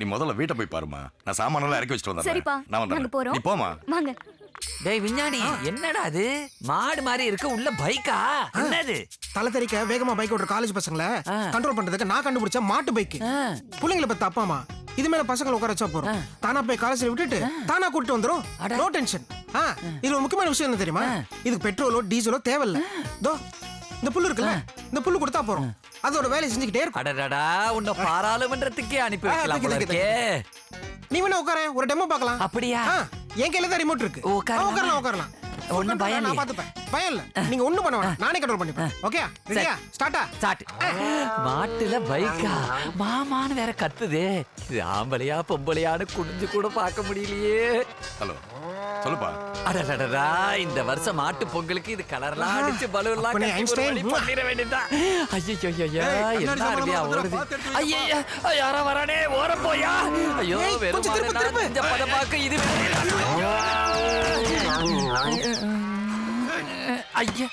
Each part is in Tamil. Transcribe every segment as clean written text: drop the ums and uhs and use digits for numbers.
நீ முதல்ல வீட்டை போய் பாருமா. நான் சாமானெல்லாம் இறக்கி வச்சுட்டு வந்தேன். சரிப்பா, நான் நாங்க வந்துடுறேன். போறோம். நீ போமா. வாங்க. டேய் விஞ்ஞானி, என்னடா அது மாடு மாதிரி இருக்கு, உள்ள பைக்கா? என்னது? தலை தெறிக்க வேகமா பைக் ஓட்டுற காலேஜ் பசங்களை கண்ட்ரோல் பண்றதுக்கு நான் கண்டுபிடிச்ச மாட்டு பைக். பிள்ளைங்களை பத்த அப்பா அம்மா இது மேல பசங்களை உட்கார வச்சா போறோம். தானா போய் காலேஜ்ல விட்டுட்டு தானா கூட்டிட்டு வந்துரும். No tension. இது ஒரு முக்கியமான விஷயம் என்ன தெரியுமா? இதுக்கு பெட்ரோலோ டீசலோ தேவையில்ல. தோ இந்த புல்லு இருக்குல்ல, இந்த புல்லு கொடுத்தா போறோம். அதோட வேலையை செஞ்சுக்கிட்டே இருக்கும். அடடடா, உன்னை பாராளுமன்றத்துக்கே அனுப்பி வைக்கலாம் போல இருக்கே. நீ வேணா உட்கார, ஒரு டெமோ பார்க்கலாம். அப்படியா? என் கையில தான் ரிமோட் இருக்கு. உட்காரலாம். ஒண்ணும் பயம் நான் பாத்துப்பேன். பயம் இல்ல. நீங்க ஒண்ணும் பண்ண வேணாம், நானே கண்ட்ரோல் பண்ணிப்பேன். ஓகே, ரெடியா? ஸ்டார்ட். மாட்டுல பைக்கா? மாமான்னு வேற கத்துதே. இது ஆம்பளையா பொம்பளையான்னு குனிஞ்சு கூட பார்க்க முடியலையே. ஹலோ, சொல்லுப்பா. அடடடா, இந்த வருஷம் மாட்டு பொங்கலுக்கு இது கலர்லாம் அடிச்சு பலூன்லாம் பண்ணிட வேண்டியதா. ஐயோ, என்ன அருமையா ஓடுது. ஐயா, யாரா வரானே, ஓர போயா. ஐயோ, வெறும் பதப்பாக்க இது. ஐயா,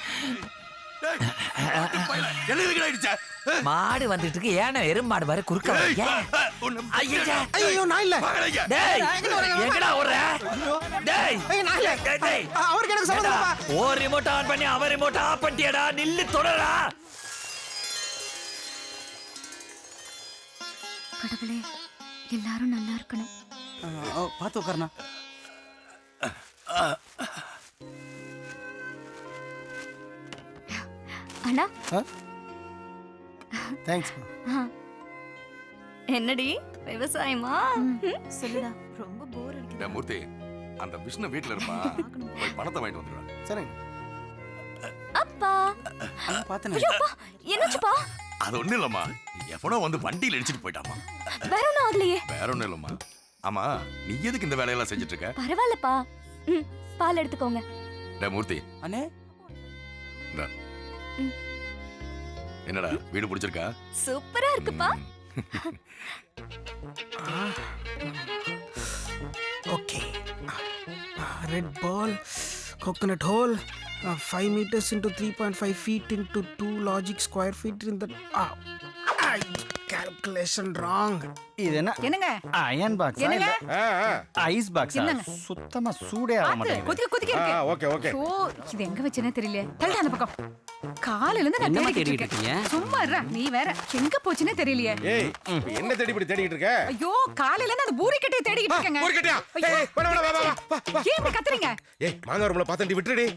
மாடு வந்துட்டு இருக்கு. ஏன்னா எறும் மாடு பாரு, குறுக்க ஐயோ நான் இல்ல. எங்கடா ஓடுற? அவருக்கு எனக்கு சம்பந்தமா? ஓ ரிமோட் ஆன் பண்ணி அவர் ரிமோட் ஆஃப் பண்ணிட்டியடா. நில்லு, தொடரா. கடவுளே, எல்லாரும் நல்லா இருக்கணும். பாத்து உட்காரணும். அண்ணா, தேங்க்ஸ். என்னடி விவசாயமா? சொல்லுடா, ரொம்ப போர் அடிக்குது. டேய் மூர்த்தி, அந்த விஷ்ணு வீட்ல இருப்பா. போய் பணத்தை வாங்கிட்டு வந்துடுறேன். சரிங்க. அப்பா, பாத்தேன். ஐயோ அப்பா, என்னாச்சுப்பா? அது ஒண்ணும் இல்லம்மா, எவனோ வந்து வண்டியில இடிச்சிட்டு போயிட்டாமா. வேற ஒண்ணும் ஆகலையே. வேற ஒண்ணும் இல்லம்மா. ஆமா, நீ எதுக்கு இந்த வேலையெல்லாம் செஞ்சுட்டு இருக்க? பரவாயில்லப்பா. பால் எடுத்துக்கோங்க. டேய் மூர்த்தி, அண்ணே, இந்தா. என்னடா வீடு பிடிச்சிருக்கா? சூப்பரா இருக்குப்பா. Okay. Red ball, coconut hole, 5 meters into 3.5 feet into 2 logic square feet in the calculation wrong. இது என்ன? என்னங்க? Iron box. என்னங்க? Ice box. சுத்தமா சூடே ஆக மாட்டேங்குது. கொதிக்க இருக்கு. Okay okay. ஓ, இது எங்க வச்சனே தெரியல. தள்ளு அந்த பக்கம். காலையில இருந்து நான் தேடிட்டு இருக்கேன். சும்மா இருடா, நீ வேற எங்க போச்சுனே தெரியலையே. ஏய், என்ன தேடிட்டு இருக்க? ஐயோ, காலையில இருந்து அந்த பூரி கட்டையை தேடிட்டு இருக்கேங்க. பூரி கட்டையா? ஏய், வா. ஏன் இப்படி கத்துறீங்க? ஏய், மாங்காய் ரூம்ல பாத்தண்டி விட்டுடி.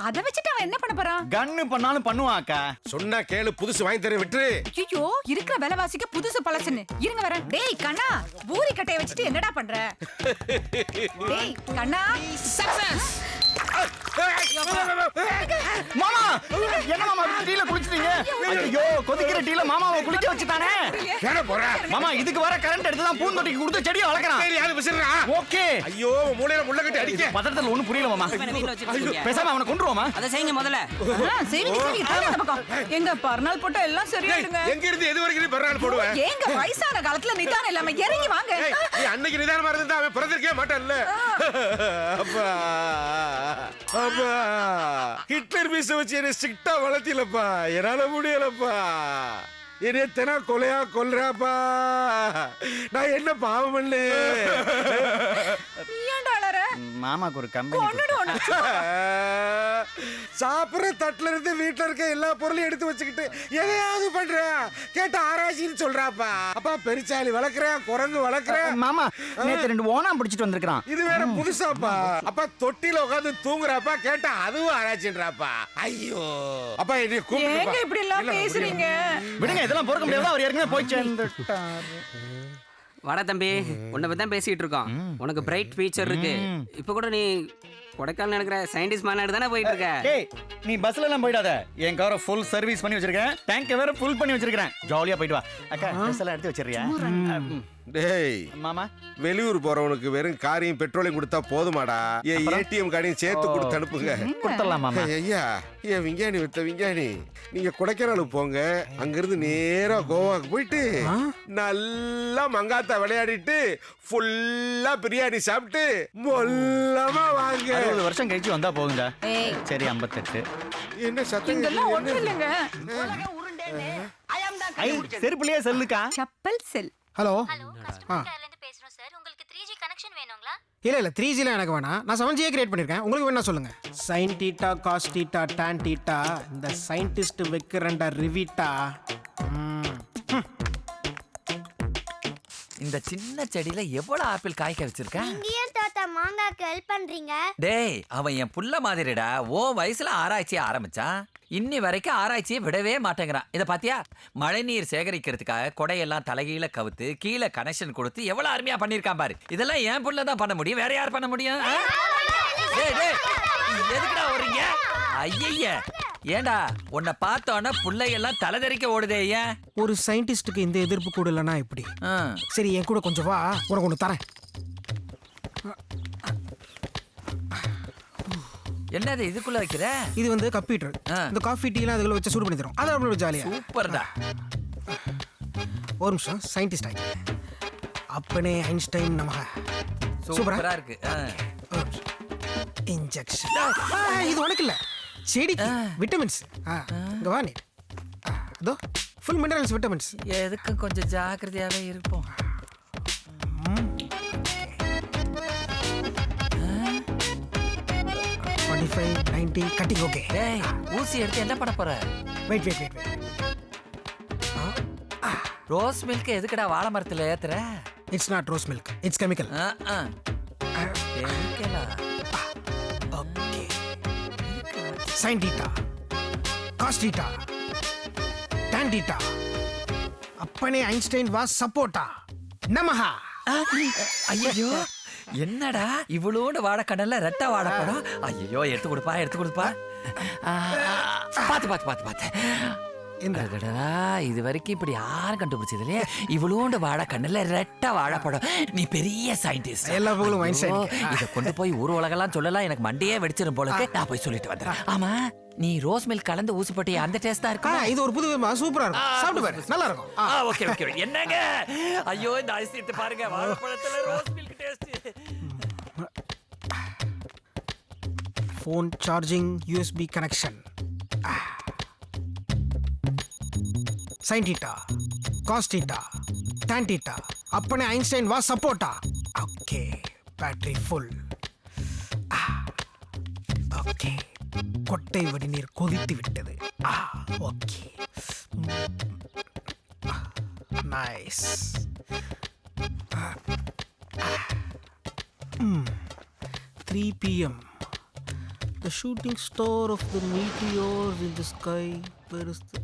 அத வச்சிட்டு அவன் என்ன பண்ண போறான்? கன்னு பண்ணாலும் பண்ணுவான் அக்கா. சொன்னா கேளு, புதுசு வாங்கி தரேன், விட்டுரு. ஐயோ, இருக்கிற விலைவாசிக்கு புதுசு பழசுன்னு. இருங்க வரேன். டேய் கண்ணா, பூரி கட்டையை வச்சிட்டு என்னடா பண்ற? டேய் கண்ணா, சக்சஸ். மாமா, என்ன மாமா டீல குளிச்சிட்டீங்க? ஐயோ, கொதிக்கிற டீல மாமாவை குளிக்க வச்சுட்டானே. ஏன போற? மாமா, இதுக்கு வர கரண்ட் எடுத்து தான் பூந்தொட்டிக்கு கொடுத்து செடியை வளர்க்கறான். சரி, அது விசிறா. ஓகே. ஐயோ, மூளையில முள்ள கட்டி அடிக்க. பதட்டத்துல ஒண்ணும் புரியல மாமா. பேசாம அவனை கொன்றுவோமா? அத செய்யுங்க முதல்ல. சரி தள்ளு அந்த பக்கம். எங்க பர்னால் போட்டா எல்லாம் சரியாயிடுங்க. எங்க இருந்து எது வரைக்கும் நீ பர்னால் போடுவ? ஏங்க வயசான காலத்துல நிதானம் இல்லாம இறங்கி வாங்க. நீ அன்னைக்கு நிதானமா இருந்தா அவன் பிறந்திருக்கவே மாட்டான்ல. அப்பா, ஹிட்லர் மீச வச்சு என்ன ஸ்ட்ரிக்ட்டா வளர்த்திலப்பா. என்னால முடியலப்பா. என்னைய தெனா கொலையா கொல்றாப்பா. நான் என்ன பாவம் பண்ணு? மாமாக்கு ஒரு கம்பெனி. சாப்பிடுற தட்டுல இருந்து வீட்டுல இருக்க எல்லா பொருளையும் எடுத்து வச்சுக்கிட்டு எதையாவது பண்ற. கேட்ட ஆராய்ச்சின்னு சொல்றாப்பா. அப்பா, பெருச்சாலி வளர்க்குறேன், குரங்கு வளர்க்குறேன். மாமா, நேத்து 2 ஓணாம் பிடிச்சிட்டு வந்திருக்கான். இது வேற புதுசாப்பா. அப்பா, தொட்டில உட்காந்து தூங்குறாப்பா. கேட்டா அதுவும் ஆராய்ச்சின்றாப்பா. ஐயோ அப்பா, என்னை ஏங்க இப்படி எல்லாம் பேசுறீங்க? விடுங்க, இதெல்லாம் பொறுக்க முடியாது. அவர் ஏற்கனவே போய் சேர்ந்துட்டாரு. வாடா தம்பி, உன்னை பத்தி தான் பேசிட்டு இருக்கோம். உனக்கு பிரைட் ஃபியூச்சர் இருக்கு. இப்ப கூட நீ கொடைக்கானல் நடக்கிற சயின்டிஸ்ட் மாநாடு தானே போயிட்டு இருக்க. டேய், நீ பஸ்ல எல்லாம் போயிடாத. என் காரை ஃபுல் சர்வீஸ் பண்ணி வச்சிருக்கேன். டேங்க் வேற ஃபுல் பண்ணி வச்சிருக்கேன். ஜாலியா போயிட்டு வா. அக்கா, ட்ரெஸ் எல்லாம் எடுத்து வச்சிரியா? டேய் மாமா, வெளியூர் போறவனுக்கு வெறும் காரையும் பெட்ரோலையும் கொடுத்தா போதுமாடா. என் ஏடிஎம் கார்டையும் சேர்த்து கொடுத்து அனுப்புங்க. கொடுத்துடலாம் மாமா. ஐயா, என் விஞ்ஞானி வித்த விஞ்ஞானி, நீங்க கொடைக்கானலுக்கு போங்க. அங்கிருந்து நேரா கோவாக்கு போயிட்டு நல்லா மங்காத்தா விளையாடிட்டு ஃபுல்லா பிரியாணி சாப்பிட்டு மொல்லமா வாங்க. 60 வருஷம் கழிச்சு வந்தா போகுங்க. சரி, 58. என்ன சத்தம்? இதெல்லாம் ஒண்ணும் இல்லைங்க. செருப்புலயே செல்லுக்கா. செப்பல் செல். ஹலோ. இல்ல 3Gல எனக்கு வேணாம். நான் 7G கிரியேட் பண்ணிருக்கேன். உங்களுக்கு வேணா சொல்லுங்க. sin θ cos θ tan θ இந்த சயின்டிஸ்ட் வைக்கிறண்டா ரிவிட்டா. இந்த சின்ன செடியில எவ்வளவு ஆப்பிள் காய்க்க வச்சிருக்க? நீங்க ஏன் தாத்தா மாங்காக்கு ஹெல்ப் பண்றீங்க? டேய், அவன் என் புள்ள மாதிரிடா. ஓ வயசுல ஆராய்ச்சியை ஆரம்பிச்சான். இன்னி வரைக்கும் ஆராய்ச்சியை விடவே மாட்டேங்கிறான். இத பாத்தியா? மழை நீர் சேகரிக்கிறதுக்காக கொடையெல்லாம் தலைகீழ கவுத்து கீழே கனெக்ஷன் கொடுத்து எவ்வளவு அருமையா பண்ணிருக்கான் பாரு. இதெல்லாம் என் புள்ள தான் பண்ண முடியும். வேற யார் பண்ண முடியும்? டேய் டேய், எதுக்குடா ஓடுறீங்க? ஐயய்ய, ஏண்டா உன்னை பார்த்தோன்னா புள்ளையெல்லாம் தலைதறிக்க ஓடுதே ஏன்? ஒரு சயின்டிஸ்டுக்கு இந்த எதிர்ப்பு கூட இல்லைன்னா எப்படி? சரி, என் கூட கொஞ்சம் வா, உனக்கு ஒன்று தரேன். என்னது இதுக்குள்ள வைக்கிற? இது வந்து கம்ப்யூட்டர். இந்த காஃபி டீலாம் அதுக்குள்ள வச்சு சூடு பண்ணி தரும். அது அவ்வளோ ஜாலியா. சூப்பர்டா. ஒரு நிமிஷம், சயின்டிஸ்ட் ஆகி அப்பனே ஐன்ஸ்டைன் நமக. சூப்பரா இருக்கு. இன்ஜெக்ஷன். இது உனக்கு இல்ல, செடிக்கு விட்டமின்ஸ். இங்க வா நீ. அதோ ஃபுல் மினரல்ஸ், விட்டமின்ஸ். எதுக்கும் கொஞ்சம் ஜாக்கிரதையாவே இருப்போம். 45 90 கட்டிங். ஓகே. டேய், ஊசி எடுத்து என்ன பண்ண போற? வெயிட். ரோஸ் மில்க் எதுக்குடா வாழை மரத்துல ஏத்துற? It's not rose milk, it's chemical. கெமிக்கலா? ஓகே. sin θ cos θ tan θ அப்பனே ஐன்ஸ்டைன் வாஸ் சப்போர்ட்டா நமஹா. ஐயோ, என்னடா இவ்வளோண்டு வாழைக்கடல்ல ரெட்டை வாழைப்படம்? ஐயோ, எடுத்து கொடுப்பா. பாத்து. என்னடா இது வரைக்கும் இப்படி யாரும் கண்டுபிடிச்சது இல்லையா? இவ்வளோண்டு வாழைக்கண்ணுல ரெட்டை வாழைப்படம். நீ பெரிய சயின்டிஸ்ட். எல்லா புகழும் ஐன்ஸ்டைன். இதை கொண்டு போய் ஊர் உலகெல்லாம் சொல்லலாம். எனக்கு மண்டையே வெடிச்சிடும் போல இருக்கு. நான் போய் சொல்லிட்டு வந்துடுறேன். ஆமா, நீ ரோஸ் மில்க் கலந்து ஊசி போட்டு அந்த டேஸ்ட் தான் இருக்கு. இது ஒரு புது விதமா சூப்பரா இருக்கும். சாப்பிட்டு பாரு, நல்லா இருக்கும். ஓகே. என்னங்க? ஐயோ, இந்த ஐஸ்கிரீம் பாருங்க, வாழைப்பழத்துல rose milk taste. Phone charging, USB connection. sin θ cos θ tan θ அப்பனே ஐன்ஸ்டைன் வாஸ் சப்போர்ட்டா. Okay, battery full. ஓகே, கொட்டை வடிநீர் கொதித்து விட்டது. Okay, nice. 3 PM. The shooting star of the meteors in the sky. Where is the...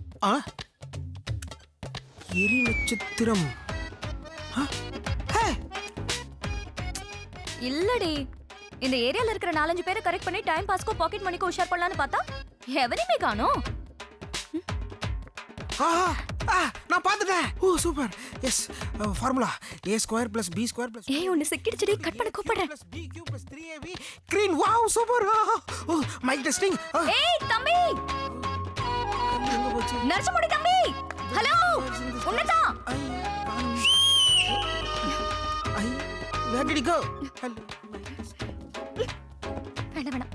எரி நட்சத்திரம். இல்லடி, இந்த ஏரியால இருக்கிற 4-5 பேரை கரெக்ட் பண்ணி டைம் பாஸ்க்கோ பாக்கெட் மணிக்கோ உஷார் பண்ணலாம்னு பார்த்தா எவனையுமே காணோம். நான் பார்த்துட்டேன். ஓ super. S, formula a² + b² + ஏய், ஒன்னு சிக்கிடுச்சுடி, கட் பண்ண கூப்பிடுறேன். bq + 3ab green. Wow, super. Oh mic testing. ஏய் தம்பி, நரசிம்முடி தம்பி, ஹலோ, உன்னதான். Where did he go? வேணாம்.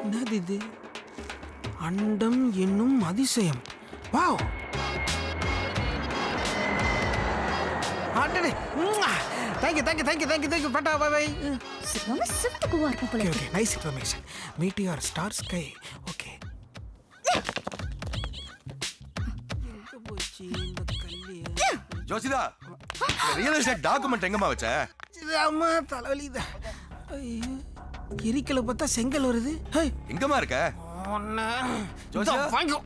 என்னது இது? அண்டம் என்னும் அதிசயம். Wow. Thank you. Pata, bye. நம்ம ஸ்விஃப்ட் குவா இருக்கும் போல. Okay, nice information. Meteor, star, sky. Okay. Jositha, real estate document எங்கம்மா வச்ச? அம்மா தலைவலி. எரிக்கல பார்த்தா செங்கல் வருது. எங்கம்மா இருக்க? ஜோசிதா, வாங்கோ.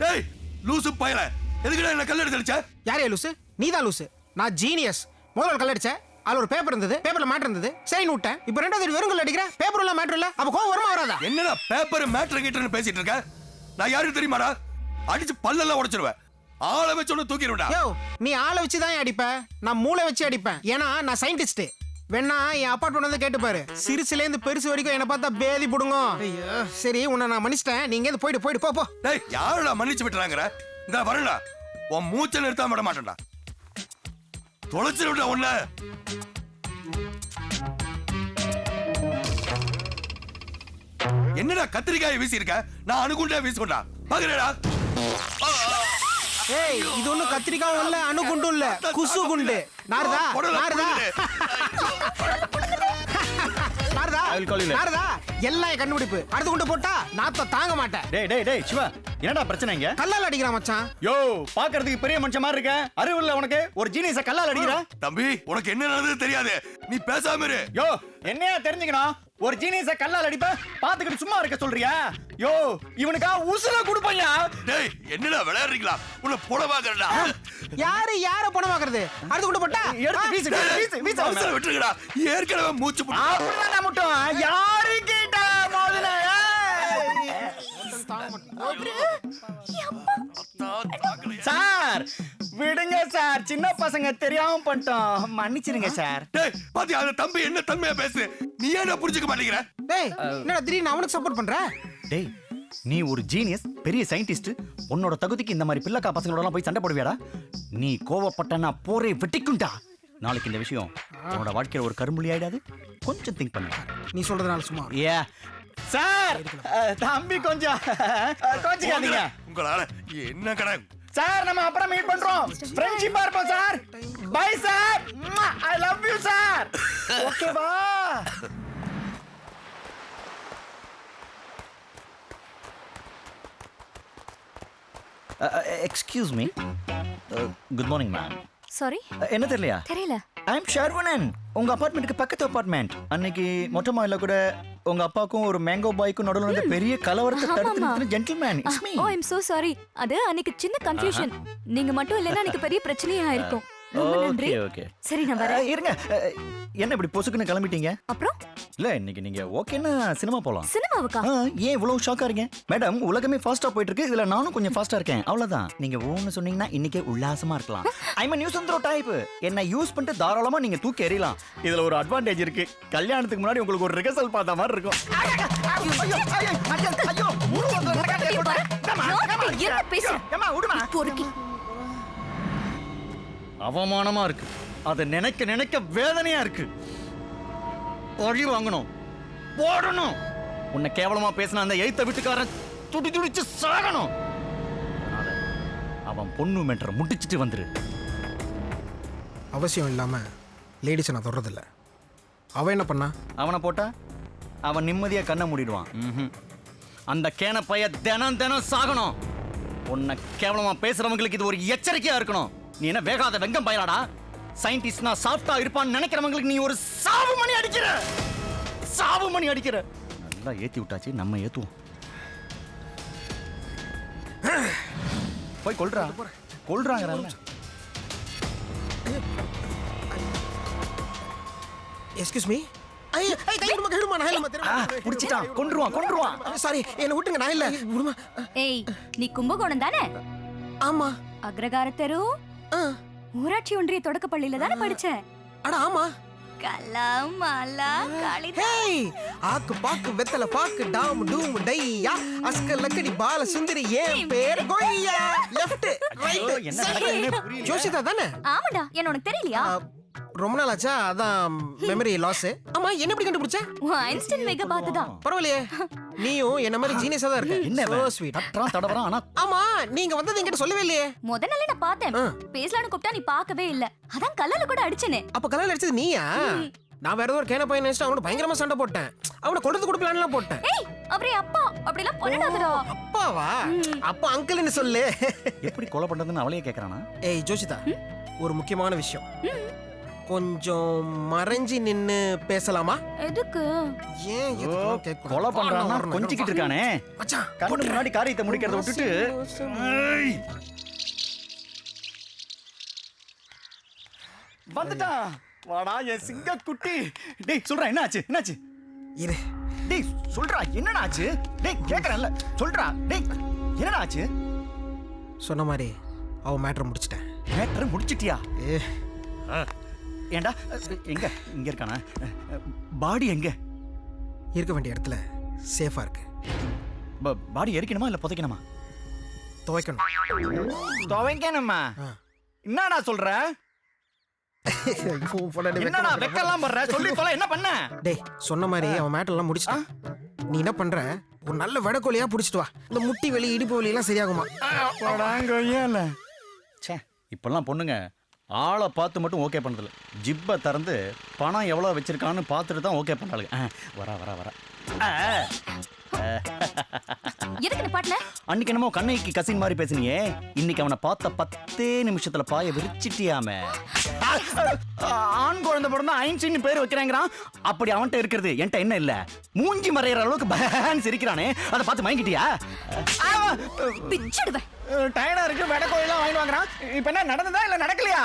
டேய் லூசு பயல, எதுக்குடா என்ன கல்லெடுத்து அடிச்ச? யாரே லூசு? நீதான் லூசு. நான் ஜீனியஸ். முதல்ல கல் அடிச்ச, அதுல ஒரு பேப்பர் இருந்தது, பேப்பர்ல மேட்டர் இருந்தது, சரி விட்டேன். இப்போ ரெண்டாவது வெறும் கல் அடிக்கிற, பேப்பர் உள்ள மேட்டர் இல்ல. அப்ப கோவம் வருமா வராதா? என்னடா பேப்பர் மேட்டர் கிட்டன்னு பேசிட்டு இருக்க? நான் யாருக்கு தெரியுமாடா? அடிச்சு பல்லெல்லாம் உடைச்சிருவேன். ஆளை வச்சு ஒன்று தூக்கிடுவேன்டா. யோ, நீ ஆளை வச்சு தான் அடிப்ப, நான் மூளை வச்சு அடிப்பேன். ஏன்னா நான் சயின்டிஸ்ட். வேணா என் அப்பார்ட்மெண்ட் வந்து கேட்டு பாரு. சிறுசுல இருந்து பெருசு வரைக்கும் என்ன பார்த்தா பேதி புடுங்க. ஐயோ, சரி உன்னை நான் மன்னிச்சிட்டேன். நீங்க இருந்து போயிட்டு போ. டேய், யாருடா மன்னிச்சு விட்டுறாங்கற? இந்த வரேன்டா, உன் மூச்சை நிறுத்தாம விட மாட்டேன்டா. தொலைச்சிருடா உன்னை. என்னடா கத்திரிக்காய் வீசி இருக்க? நான் அணுகுண்டா வீசுறா பாக்குறேடா. ஏய் இது ஒண்ணும் கத்திரிக்காவும் இல்ல அணுகுண்டும் இல்ல குசு குண்டு. Narada Narada Narada I will call you later. Narada எல்லாம் என் கண்டுபிடிப்பு. அடுத்து குண்டு போட்டா நாத்த தாங்க மாட்டேன். டேய் சிவா, என்னடா பிரச்சனை இங்க? கல்லால அடிக்கிறான் மச்சான். யோ, பாக்குறதுக்கு பெரிய மனுஷன் மாதிரி இருக்க. அறிவு இல்ல உனக்கு? ஒரு ஜீனியஸ கல்லால அடிக்கிறா? தம்பி உனக்கு என்ன நடந்தது தெரியாது, நீ பேசாம இரு. யோ, என்னையா தெரிஞ்சுக்கணும்? ஒரு ஜீனியஸ கல்லால அடிப்ப பாத்துக்கிட்டு சும்மா இருக்க சொல்றியா? யோ, இவனுக்கா உசுர குடுப்பையா? டேய் என்னடா விளையாடுறீங்களா? உன்னை போட பாக்குறடா. யார பணமாக்குறது? அடுத்து குண்டு போட்டா எடுத்து வீசு அவசரம் விட்டுருக்கடா. ஏற்கனவே மூச்சு புடி. அப்படிதான் மட்டும் யாரு கேட்டா முதல்ல? சார் விடுங்க சார், சின்ன பசங்க தெரியாம பண்ணிட்டோம், மன்னிச்சிருங்க சார். டேய் பாத்தியா அந்த தம்பி என்ன தன்மையா பேசு. நீ ஏன் புரிஞ்சுக்க மாட்டேங்கிற? டேய் என்னடா திடீர்னு அவனுக்கு சப்போர்ட் பண்ற? டேய், நீ ஒரு ஜீனியஸ், பெரிய சயின்டிஸ்ட். உன்னோட தகுதிக்கு இந்த மாதிரி பிள்ளைக்கா பசங்களோட எல்லாம் போய் சண்டை போடுவியாடா? நீ கோவப்பட்டனா போரே வெட்டிக்குண்டா. நாளைக்கு இந்த விஷயம் உன்னோட வாழ்க்கையில ஒரு கரும்புள்ளி ஆயிடாது? கொஞ்சம் திங்க் பண்ணு. நீ சொல்றதுனால சும்மா. ஏ சார், தம்பி கொஞ்சம் கொஞ்சிக்காதீங்க. உங்களால என்ன கடை? சார் நம்ம அப்புறம் மீட் பண்றோம். ஃப்ரெண்ட்ஷிப்பா இருப்போம் sir. Bye sir. I love you sir. ஓகேவா? Excuse me. Good morning ma'am. Sorry, என்ன தெரியலையா? தெரியல. ஐ அம் ஷர்வனன். உங்க அபார்ட்மெண்ட்டுக்கு பக்கத்து அபார்ட்மெண்ட். அன்னைக்கு மொட்டை மாடில கூட உங்க அப்பாக்கும் ஒரு மேங்கோ பாய்க்கும் நடுவுல இருந்த பெரிய கலவரத்தை தடுத்து நிறுத்தின gentleman. It's me. Oh I am so sorry. அது அன்னைக்கு சின்ன கன்ஃபியூஷன். நீங்க மட்டும் இல்லனா எனக்கு பெரிய பிரச்சனையா இருக்கும். ரொம்ப நன்றி. ஓகே. சரி நான் வரேன். இருங்க. என்ன இப்படி பொசுக்குன்னு கிளம்பிட்டீங்க? அப்புறம் இல்ல இன்னைக்கு நீங்க ஓகேன்னா சினிமா போலாம். சினிமாவுக்கா? ஏன் இவ்வளவு ஷாக்கா இருக்கீங்க? மேடம், உலகமே ஃபாஸ்டா போயிட்டு இருக்கு, இதுல நானும் கொஞ்சம் ஃபாஸ்டா இருக்கேன், அவ்வளவுதான். நீங்க ஓன்னு சொன்னீங்கன்னா இன்னைக்கே உல்லாசமா இருக்கலாம். ஐ மீன் நியூஸ் அந்தரோ டைப். என்ன யூஸ் பண்ணிட்டு தாராளமா நீங்க தூக்கி எறியலாம். இதுல ஒரு அட்வான்டேஜ் இருக்கு. கல்யாணத்துக்கு முன்னாடி உங்களுக்கு ஒரு ரிஹர்சல் பார்த்த மாதிரி இருக்கும். என்ன பேசுற? பொறுக்கி. அவமானமா இருக்கு. அதை நினைக்க நினைக்க வேதனையா இருக்கு. பழி வாங்கணும், போடணும். உன்னை கேவலமா பேசின அந்த எய்த்த வீட்டுக்காரன் துடிச்சு சாகணும். அவன் பொண்ணு மென்ற முடிச்சிட்டு வந்துரு. அவசியம் இல்லாம லேடிஸ் நான் தொடறதில்ல. அவன் என்ன பண்ணா? அவனை போட்டா அவன் நிம்மதியா கண்ணை மூடிடுவான். அந்த கேன பைய தினம் சாகணும். உன்னை கேவலமா பேசுறவங்களுக்கு இது ஒரு எச்சரிக்கையா இருக்கணும். நீ என்ன வேகாத வெங்கம் பயலாடா? சயின்டிஸ்ட்னா சாஃப்டா இருப்பான்னு நினைக்கிறவங்களுக்கு நீ ஒரு சாவு மணி அடிக்கிற. நல்லா ஏத்தி விட்டாச்சு, நம்ம ஏத்துவோம். போய் கொல்றாங்க. Excuse me. புடிச்சிட்டான், கொன்றுவான். சாரி, என்ன விட்டுங்க, நான் இல்ல. ஏய் நீ கும்பகோணம் தானே? ஆமா. அக்ரகார தெரு ஊராட்சி ஒன்றிய தொடக்க பள்ளியில தானே படிச்ச? அட ஆமா. கலாம் மாலா காளிதா. ஹேய், ஆக்கு பாக்கு வெத்தல பாக்கு டாம் டூம் டையா அஸ்க லக்கடி பால சுந்தரி ஏன் பேர் கோய்யா. லெஃப்ட் ரைட் என்ன நடக்குதுன்னே புரியல. ஜோஷிதா தானே? ஆமாடா, என்ன உனக்கு தெரியலையா? ரொம்ப நாள் ஆச்சா, அதான் மெமரி லாஸ். ஆமா, என்ன எப்படி கண்டுபிடிச்ச? ஐன்ஸ்டைன் மேக பார்த்துதான். பரவாயில்லையே, நீயும் என்ன மாதிரி ஜீனியஸா தான் இருக்க. என்ன சோ ஸ்வீட். தடவறான். ஆனா ஆமா, நீங்க வந்தது என்கிட்ட சொல்லவே இல்லையே. முத நாளே நான் பார்த்தேன். பேசலான்னு கூப்பிட்டா நீ பார்க்கவே இல்ல. அதான் கல்லால கூட அடிச்சனே. அப்ப கல்லால அடிச்சது நீயா? நான் வேற ஏதோ ஒரு கேன பையன் நினைச்சிட்டு அவனோட பயங்கரமா சண்டை போட்டேன். அவனை கொண்டு கொடுப்பலான்னு போட்டேன். ஏய் அவரே அப்பா அப்படிலாம் பண்ணாதடா. அப்பாவா? அப்பா அங்கிள்னு சொல்லு. எப்படி கொலை பண்றதுன்னு அவளையே கேக்குறானா? ஏய் ஜோஷிதா, ஒரு முக்கியமான விஷயம். கொஞ்சம் மறைஞ்சி நின்னு பேசலாமா? எதுக்கு? ஏன் எதுக்கு கேட்க? கொலை பண்றானா கொஞ்சிக்கிட்டு இருக்கானே. மச்சான், கண்ணு முன்னாடி காரியத்தை முடிக்கிறத விட்டுட்டு வந்துட்டான். வாடா என் சிங்க குட்டி. டேய் சொல்றா, என்னாச்சு? இரு. டேய் சொல்றா, என்னடா ஆச்சு? டேய் கேக்குறேன்ல, சொல்றா. டேய் என்னடா ஆச்சு? சொன்ன மாதிரி அவ மேட்டர் முடிச்சிட்டேன். மேட்டர் முடிச்சிட்டியா? ஏ ஏண்டா எங்க இங்க இருக்கானா? பாடி எங்க? இருக்க வேண்டிய இடத்துல சேஃபா இருக்கு. பாடி எரிக்கணுமா இல்ல புதைக்கணுமா? துவைக்கணுமா? என்னடா சொல்ற? என்னடா வெக்கலாம் பண்ற? சொல்லி தொலை, என்ன பண்ண? டேய் சொன்ன மாதிரி அவன் மேட்டர் எல்லாம் முடிச்சிட்டான். நீ என்ன பண்ற? ஒரு நல்ல வெடக்கோழியா புடிச்சிட்டு வா. இந்த முட்டி வலி இடுப்பு வலி எல்லாம் சரியாகுமா? ச்சே இப்பெல்லாம் பொண்ணுங்க ஆளை பார்த்து மட்டும் ஓகே பண்ணுறதில்ல, ஜிப்பை திறந்து பணம் எவ்வளோ வச்சிருக்கான்னு பார்த்துட்டு தான் ஓகே பண்ணாளுங்க. வர எதுக்கு இந்த பாட்டுல? அன்னைக்கு என்னமோ கண்ணைக்கு கசின் மாதிரி பேசுனியே, இன்னைக்கு அவனை பார்த்த 10 நிமிஷத்துல பாய விரிச்சிட்டியாமே. ஆண் குழந்தை பிறந்தா ஐன்ஸ்டீன் பேர் வைக்கிறாங்கிறான். அப்படி அவன்கிட்ட இருக்கிறது என்கிட்ட என்ன இல்ல, மூஞ்சி மறையிற அளவுக்கு பயன் சிரிக்கிறானே, அதை பார்த்து மயங்கிட்டியா? பிச்சிடுவேன். டயர்டா இருக்கு, வெட கோயிலாம் வாங்கி வாங்குறான். இப்ப என்ன நடந்ததா இல்ல நடக்கலையா?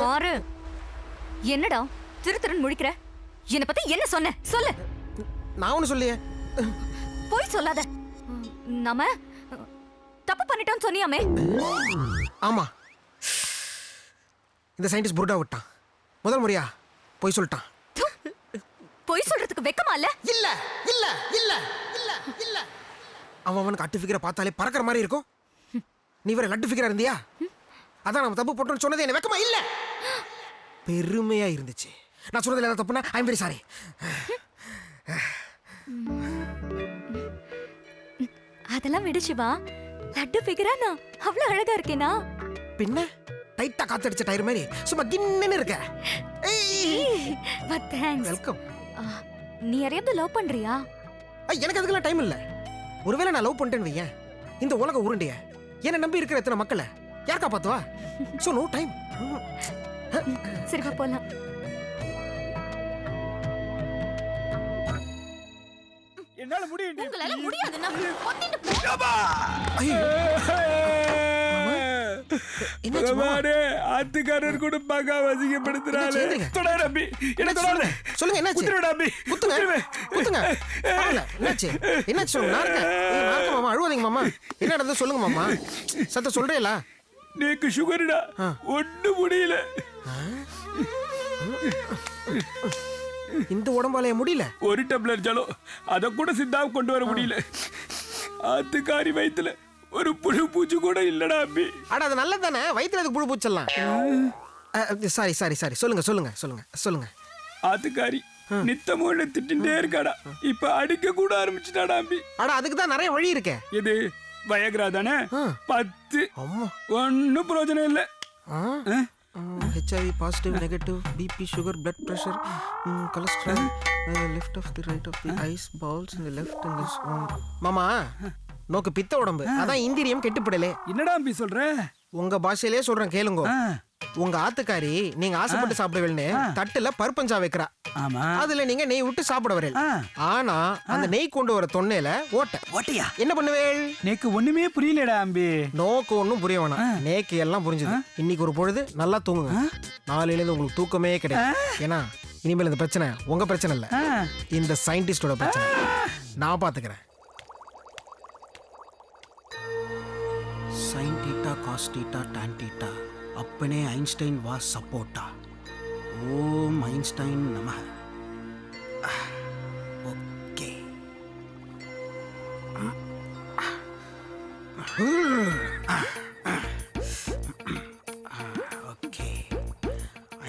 பாரு, என்னடா திருன்னு முழிக்கிற? என்ன பத்தி என்ன சொன்ன சொல்லு. நான் ஒண்ணு சொல்லியே. போய் சொல்லாத. நாம தப்பு பண்ணிட்டோம்னு சொன்னியாமே. ஆமா, இந்த சயின்டிஸ்ட் புருடா விட்டான். முதல் முறையா போய் சொல்லிட்டான். போய் சொல்றதுக்கு வெக்கமா இல்ல? இல்ல இல்ல இல்ல இல்ல இல்ல அவனுக்கு அட்டு ஃபிகரை பார்த்தாலே பறக்கிற மாதிரி இருக்கும். நீ வேற லட்டு ஃபிகரா இருந்தியா? அதான் நம்ம தப்பு போட்டோம்னு சொன்னது என்ன வெக்கமா இல்ல, பெருமையா இருந்துச்சு. நான் சொன்னதுல ஏதாவது தப்புனா ஐ எம் வெரி சாரி. அதெல்லாம் விடு சிவா. லட்டு ஃபிகரா நான் அவ்வளவு அழகா இருக்கேனா? பின்ன டைட்டா காத்தடிச்ச டயர் மாதிரி சும்மா கின்னன்னு இருக்க. தேங்க்ஸ். வெல்கம். நீ யாரையாவது லவ் பண்றியா? எனக்கு அதுக்கெல்லாம் டைம் இல்ல. ஒருவேளை நான் லவ் பண்ணிட்டேன்னு வையேன், இந்த உலக உருண்டைய என்ன நம்பி இருக்கிற எத்தனை மக்களை யார் காப்பாத்துவா? So no time. சரி வா போலாம். என்னால முடியும். உங்களால முடியாதுன்னா ஒத்திட்டு போ. ஆத்துக்காரர் கூட பாக்கா வசிக்கப்படுத்துறாரு. சொல்லுங்க என்னாச்சு? குத்துங்க குத்துங்க. என்னாச்சு என்னாச்சு சொல்லுங்க. நான் இருக்கேன் மாமா, அழுவாதீங்க மாமா. என்ன நடந்தது சொல்லுங்க மாமா. சத்த சொல்றேல. நேக்கு சுகர்டா, ஒண்ணு முடியல. இந்த உடம்பாலைய முடியல. ஒரு டம்ளர் ஜலம் அத கூட சித்தாவை கொண்டு வர முடியல. ஆத்துக்காரி வயித்துல ஒரு புழு பூச்சி கூட இல்லடா அம்பி. அட அது நல்லது தானே, வயித்துல அதுக்கு புழு பூச்சலாம். சாரி சாரி சாரி, சொல்லுங்க சொல்லுங்க சொல்லுங்க சொல்லுங்க. ஆத்துக்காரி நித்தமோட திட்டின்டே இருக்காடா, இப்ப அடிக்க கூட ஆரம்பிச்சுட்டாடா அம்பி. அட அதுக்கு தான் நிறைய வழி இருக்கே. இது வயக்ரா தானே? 10 ஒன்னும் பிரயோஜனம் இல்ல. HIV positive negative, BP sugar blood pressure cholesterol, left of the right of the eyes balls in the left in this. மாமா நோக்கு பித்த உடம்பு, அதான் இந்திரியம் கெட்டுப்படலே. என்னடா அம்பி சொல்ற? உங்க பாஷையிலே சொல்றேன் கேளுங்க. உங்க ஆத்துக்காரி நீங்க ஆசைப்பட்டு சாப்பிடுவேன்னு தட்டுல பருப்பஞ்சா வைக்கிறா. அதுல நீங்க நெய் விட்டு சாப்பிட வரேன். ஆனா அந்த நெய் கொண்டு வர தொன்னையில ஓட்டையா என்ன பண்ணுவேள்? நேக்கு ஒண்ணுமே புரியலடா அம்பி. நோக்கு ஒண்ணும் புரிய வேணாம், நேக்கு எல்லாம் புரிஞ்சுது. இன்னைக்கு ஒரு பொழுது நல்லா தூங்குங்க. நாளையில இருந்து உங்களுக்கு தூக்கமே கிடையாது. ஏன்னா இனிமேல் இந்த பிரச்சனை உங்க பிரச்சனை இல்ல, இந்த சயின்டிஸ்டோட பிரச்சனை. நான் பாத்துக்கிறேன். sin theta cos theta tan theta अपने आइंस्टाइन was सपोर्टा. ओम आइंस्टाइन नमः. Okay okay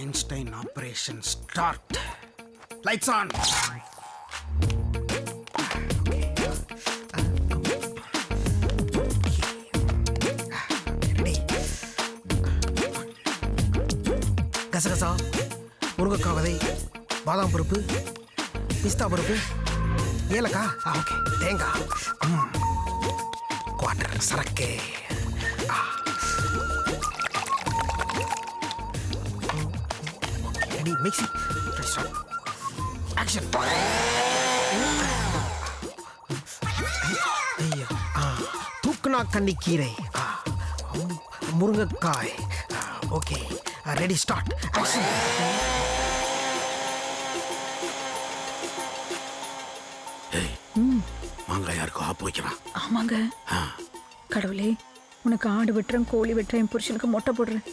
Einstein operation start. Lights on. கசகசா, முருங்கைக்காய் விதை, பாதாம் பருப்பு, பிஸ்தா பருப்பு, ஏலக்காய், ஓகே, தேங்காய், குவாட்டர் சரக்கு, ரெடி மிக்ஸி, ஆக்ஷன். ஐயா, தூக்குனா கண்ணி கீரை, முருங்கைக்காய், ஓகே, ரெடி ஸ்டார்ட். ஆக்ஷன். மாங்காய் யாருக்கும் ஆப்பு வைக்கிறான். ஆமாங்க. கடவுளே, உனக்கு ஆடு வெட்டுறேன், கோழி வெட்டுறேன், என் புருஷனுக்கு மொட்டை போடுறேன்.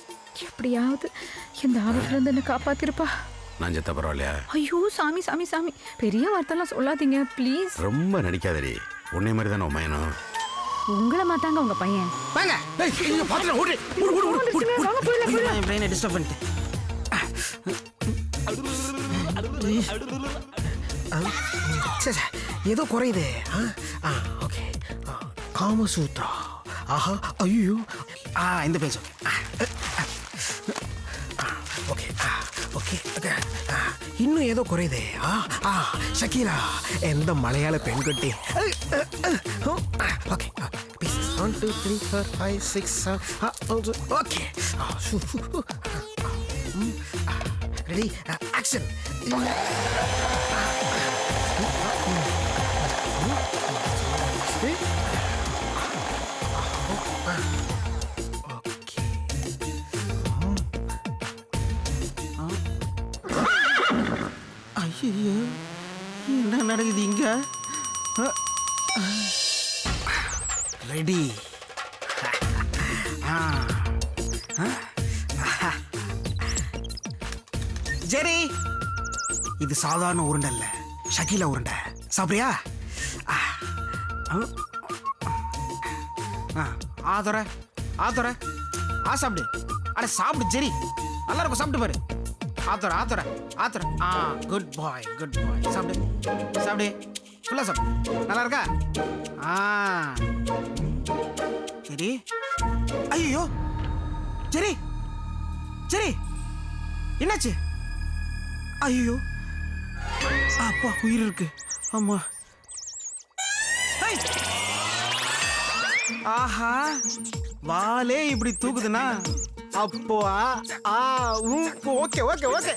எப்படியாவது இந்த ஆபத்துல இருந்து என்ன காப்பாத்திருப்பா. நான் செத்த பரவாயில்லையா? ஐயோ சாமி சாமி சாமி, பெரிய வார்த்தைலாம் சொல்லாதீங்க ப்ளீஸ். ரொம்ப நடிக்காதடி, உன்னை மாதிரி தானே உமையனும். உங்களை மாத்தாங்க உங்க பையன். வாங்க. ஏய் இங்க பாத்துற ஓடு ஓடு ஓடு ஓடு. வாங்க போயிடலாம். என் பிரெயினை டிஸ்டர்ப் பண்ணிட்டேன். சே, சே, ஏதோ குறையுது. ஓகே. காமசூத்ரா. ஆஹா, ஐயோ. இந்த பேஜ். Okay okay okay. இன்னும் ஏதோ குறையுது. ஷக்கீலா, எந்த மலையாள பெண்குட்டி. ஓகே. 1 2 3 4 5 6 7. ஓகே. Ready, action. ஐயோ, என்ன நடக்குது இங்க? ரெடி. ஜெரி, இது சாதாரண உருண்டை இல்ல, ஷக்கீலா உருண்டை. சாப்பிடுறியா? ஆதர ஆதர சாப்பிடு. அட சாப்பிடு ஜெரி, நல்லா இருக்கும், சாப்பிட்டு பாரு. ஆத்தர ஆத்தர ஆத்தர. குட் பாய் குட் பாய். சாப்பிடு சாப்பிடு, ஃபுல்லா சாப்பிடு. நல்லா இருக்கா? சரி. ஐயோ சரி சரி, என்னாச்சு? ஐயோ, அப்பா உயிர் இருக்கு. ஆமா. ஆஹா, வாலே இப்படி தூக்குதுன்னா அப்போ ஓகே ஓகே ஓகே.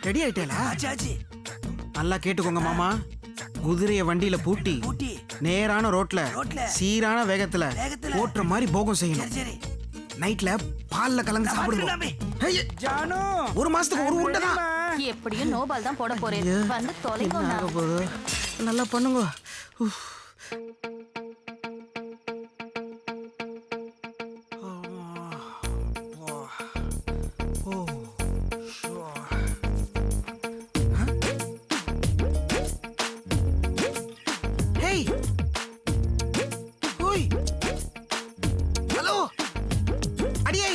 ரெடி ஆயிட்டேல? நல்லா கேட்டுக்கோங்க மாமா. குதிரைய வண்டியில பூட்டி நேரான ரோட்ல சீரான வேகத்துல ஓட்டுற மாதிரி போகம் செய்யணும். நைட்ல பால்ல கலந்து சாப்பிடுவோம். ஒரு மாசத்துக்கு ஒரு உருண்டை தான். எப்படியும் நோபால் தான் போட போறேன். வந்து தொலைங்க. நல்லா பண்ணுங்க. ஹலோ அடியே,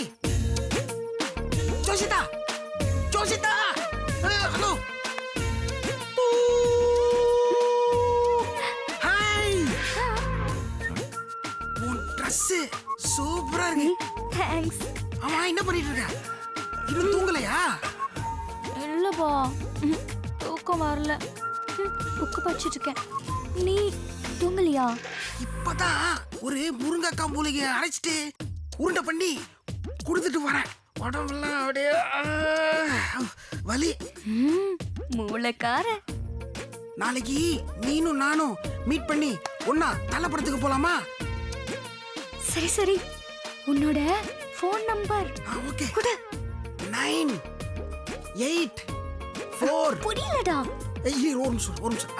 ஜோஷிதா ஜோஷிதா. ஹலோ. ஹாய், உன் ட்ரெஸ் சூப்பரா இருக்கு. தேங்க்ஸ். ஆமா, என்ன பண்ணிட்டு இருக்க? இன்னும் தூங்கலையா? இல்லப்பா, தூக்கம் வரல. புக்கு படிச்சிட்டு இருக்கேன். நீ தூங்கலையா? இப்பதான் ஒரு முருங்கைக்காய் மூலிகையை அரைச்சிட்டு உருண்டை பண்ணி கொடுத்துட்டு வரேன். உடம்பெல்லாம் அப்படியே வலி. மூளைக்கார. நாளைக்கு நீனும் நானும் மீட் பண்ணி ஒன்னா தள்ளப்படத்துக்கு போலாமா? சரி சரி, உன்னோட ஃபோன் நம்பர் ஓகே. குடு. 9 8 4. புரியலடா. ஒரு நிமிஷம் ஒரு நிமிஷம்.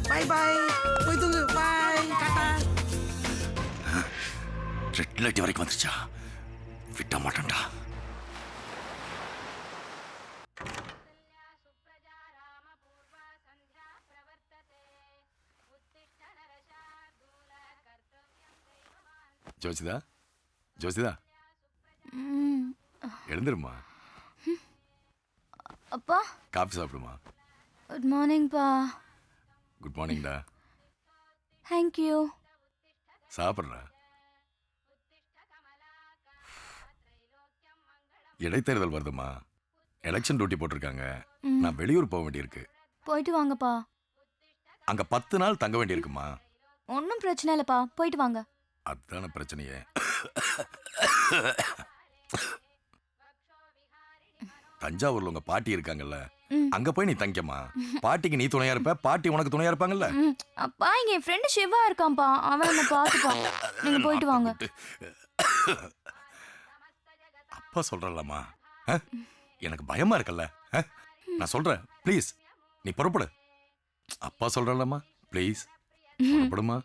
பை பை, போய் தூங்கு. பை, டாடா. ரெட் லைட் வரைக்கும் வந்துருச்சா? விட்ட மாட்டேன்டா. ஜோசிதா ஜோசிதா, எழுந்துருமா. அப்பா, காஃபி சாப்பிடுமா. குட் மார்னிங் பா. குட் மார்னிங்டா. Thank you. சாப்பிட்றா. இடைத்தேர்தல் வருதுமா, எலெக்ஷன் டியூட்டி போட்டிருக்காங்க. நான் வெளியூர் போக வேண்டியிருக்கு. போயிட்டு வாங்கப்பா. அங்க 10 நாள் தங்க வேண்டியிருக்குமா. ஒன்றும் பிரச்சனை இல்லப்பா, போயிட்டு வாங்க. அதுதான பிரச்சனையே. தஞ்சாவூர்ல உங்க பாட்டி இருக்காங்கல்ல, அங்க போய் நீ தங்கிக்கமா. பாட்டிக்கு நீ துணையா இருப்ப, பாட்டி உனக்கு துணையா இருப்பாங்கல்ல. அப்பா, இங்க என் ஃப்ரெண்டு சிவா இருக்கான்ப்பா, அவன் என்ன பாத்துப்பான். நீங்க போயிட்டு வாங்க. அப்பா சொல்றல்லம்மா. எனக்கு பயமா இருக்குல்ல. நான் சொல்றேன் ப்ளீஸ் நீ புறப்படு. அப்பா சொல்றேன்லம்மா ப்ளீஸ் புறப்படுமா.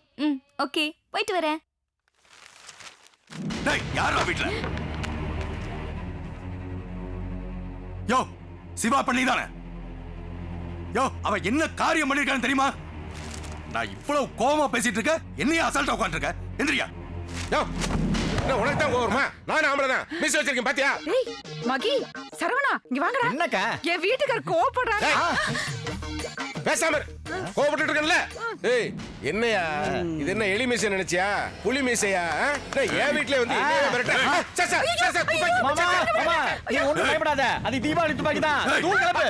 ஓகே போயிட்டு வரேன். டேய் யாரா வீட்ல? யோ சிவா பண்ணிதானே? யோ அவ என்ன காரியம் பண்ணிருக்கான்னு தெரியுமா? நான் இவ்வளவு கோவமா பேசிட்டு இருக்க, என்னைய அசால்ட்டா உட்கார்ந்திருக்க. எந்திரியா. யோ நான் உனக்கு தான் கோவமா? நான் ஆம்பளதான் மிஸ் வச்சிருக்கேன் பாத்தியா? டேய் மகி சரவணா இங்க வாங்கடா. என்னக்கா? என் வீட்டுக்காரர் கோவப்படுறாரு. பேசாம கோவப்பட்டு இருக்கேன்ல. ஏய் என்னையா இது என்ன எலி மீசை நினைச்சியா புலி மீசையா? என் வீட்லயே வந்து என்னைய விரட்ட. மாமா மாமா நீ ஒண்ணும் பயப்படாத. அது தீபாவளி துப்பாக்கி தான். தூள் கிளப்பு.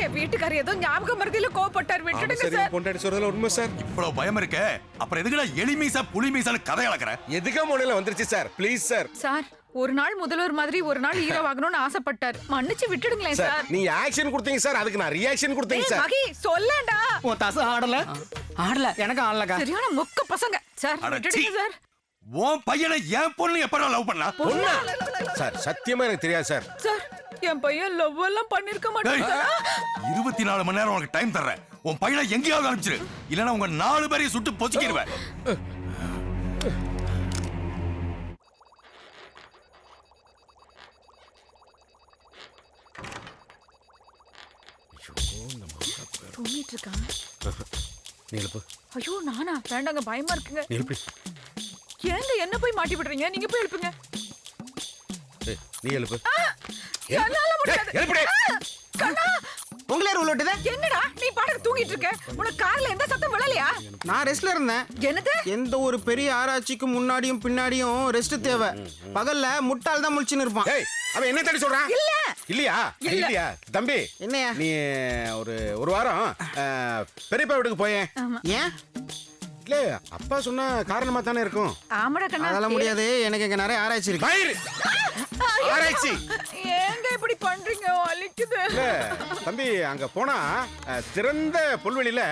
என் வீட்டுக்காரர் ஏதோ ஞாபகம் மறதியில கோவப்பட்டார். விட்டுடுங்க சார். பொண்டாட்டி சொல்றதுல உண்மை சார். இவ்வளவு பயம் இருக்க அப்புறம் எதுக்குடா எலி மீசா புலி மீசான்னு கதை அளக்குற? எதுக்க மூலையில வந்துருச்சு சார். Please sir. சார் ஒரு நாள் முதல்வர் மாதிரி ஒரு நாள் ஹீரோ ஆகணும்னு ஆசைப்பட்டார். மன்னிச்சு விட்டுடுங்களேன் சார் சார். நீங்க ஆக்ஷன் கொடுத்தீங்க சார், அதுக்கு நான் ரியாக்ஷன் கொடுத்தீங்க சார். மகி சொல்லடா. உன் தச ஆடல. ஆடல. எனக்கு ஆடலக்கா. சரியான மொக்க பசங்க சார். அட, விட்டுடுங்க சீ. சார். உன் பையனை என் பொண்ணு எப்படா லவ் பண்ணா? பொண்ணா? சார் சத்தியமா எனக்கு தெரியாது சார். சார் என் பையன் லவ் எல்லாம் பண்ணிருக்க டேய், மாட்டான். 24 மணி நேரம் உனக்கு டைம் தர்றேன். உன் பையனை எங்கேயாவது அனுப்பிச்சிரு, இல்லைன்னா உங்க 4 பேரையும் சுட்டு பொசுக்கிடுவேன். தூங்கிட்டு இருக்கான். நீ எழுப்பு. ஐயோ நானா? வேண்டாங்க பயமா இருக்குங்க. நீ எழுப்பு. ஏங்க என்ன போய் மாட்டி விடுறீங்க? நீங்க போய் எழுப்புங்க. ஏய், நீ எழுப்பு. என்னால முடியாது. எழுப்புடே. கண்ணா உங்களே ரூல் விட்டுதே. என்னடா நீ பாட்டுக்கு தூங்கிட்டு இருக்க? உனக்கு கார்ல எந்த சத்தம் விழலையா? நான் ரெஸ்ட்ல இருந்தேன். என்னது? எந்த ஒரு பெரிய ஆராய்ச்சிக்கு முன்னாடியும் பின்னாடியும் ரெஸ்ட் தேவை. பகல்ல முட்டாள் தான் முழிச்சுன்னு இருப்பான். ஏய் அவன் என்ன தடி சொல்றான்? இல்ல இல்லையா? இல்லையா தம்பி? என்னையா? நீ ஒரு வாரம் பெரியப்பா வீட்டுக்கு போயேன். ஏன்? இல்ல அப்பா சொன்னா காரணமா தானே இருக்கும். ஆமாடா கண்ணா. அதெல்லாம் முடியாது. எனக்கு இங்க நிறைய ஆராய்ச்சி இருக்கு. பயிர் ஆராய்ச்சி. ஏங்க இப்படி பண்றீங்க? வலிக்குது. இல்ல தம்பி அங்க போனா திறந்த புல்வெளியில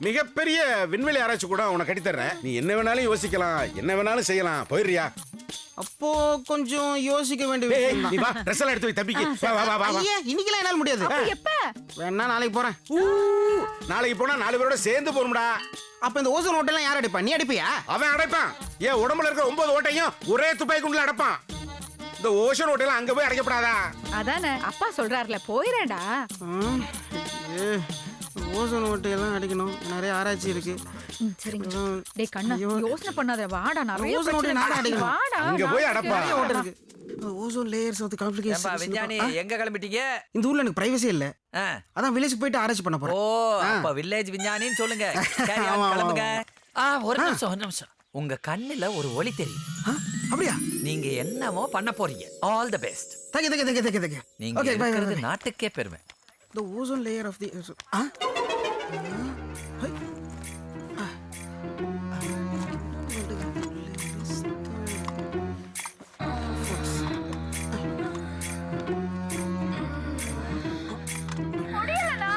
மிகப்பெரிய விண்வெளி ஆராய்ச்சி கூட உனக்கு கட்டி தர்றேன். நீ என்ன வேணாலும் யோசிக்கலாம், என்ன வேணாலும் செய்யலாம். போயிடுறியா? அப்போ கொஞ்சம் யோசிக்க வேண்டிய ஏய், விஷயம் நீ தான். வா ட்ரெஸ் எல்லாம் எடுத்து வை தம்பிக்கு. வா வா வா வா. ஐயா, இன்னைக்கெல்லாம் என்னால முடியாது. எப்ப? வேணா நாளைக்கு போறேன். நாளைக்கு போனா 4 பேரோட சேர்ந்து போறோம்டா. அப்ப இந்த ஓசோன் ஓட்டெல்லாம் யார் அடிப்பா? நீ அடிப்பியா? அவன் அடைப்பான். ஏன் உடம்புல இருக்கிற 9 ஓட்டையும் ஒரே துப்பாக்கி குண்டுல அடைப்பான். இந்த ஓஷன் ஓட்டையெல்லாம் அங்க போய் அடைக்கப்படாதா? அதானே அப்பா சொல்றாருல போயிரேடா. ஓசோன் ஓட்டையெல்லாம் அடிக்கணும். நிறைய ஆராய்ச்சி இருக்கு. சரிங்க. டேய் கண்ணா யோசனை பண்ணாத. வாடா நிறைய ஓசோன் ஓட்டை நானே அடிக்கணும். வாடா. இங்க போய் அடப்பா. நிறைய ஓட்டை இருக்கு. ஓசோன் லேயர்ஸ் ஆஃப் ஏம்பா காம்ப்ளிகேஷன்ஸ். விஞ்ஞானி எங்க கிளம்பிட்டீங்க? இந்த ஊர்ல எனக்கு பிரைவசி இல்ல. ஆ. அதான் வில்லேஜ் போயிட்டு ஆராய்ச்சி பண்ண ஓ போறேன். அப்ப வில்லேஜ் விஞ்ஞானின்னு சொல்லுங்க. Carry on, ஆமா, கிளம்புங்க. ஒரு நிமிஷம். உங்க கண்ணுல ஒரு ஒளி தெரியும். அப்படியா? நீங்க என்னமோ பண்ண போறீங்க. All the best. தகே. நீங்க ஓகே பை இருக்கிறது பை. நாட்டுக்கே பெருமை. The ozone layer of the முடியலண்ணா.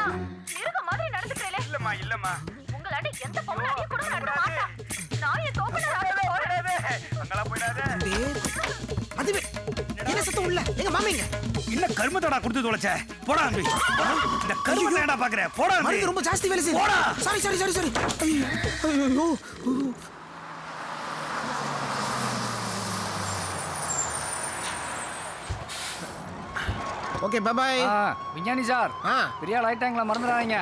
இருக்க மாதிரி நடந்துக்கிறேன். இல்லம்மா. உங்களாண்ட எந்த பொம்பளையும் கூட நட மாட்டா. நான் என் தோப்புல அதுவே என்ன சத்தம் உள்ள? எங்க மாமிங்க இல்ல கருமத்தடா கொடுத்து தொலைச்ச. போடா அம்பி. இந்த கருமத்தை ஏன்டா பாக்குற? போடா அம்பி. மருந்து ரொம்ப ஜாஸ்தி வேலை செய்யுது. போடா. சாரி. ஐயோ. Okay bye bye. விஞ்ஞானி சார் பெரிய ஆள் ஆயிட்டாங்களா? மறந்துடாதீங்க.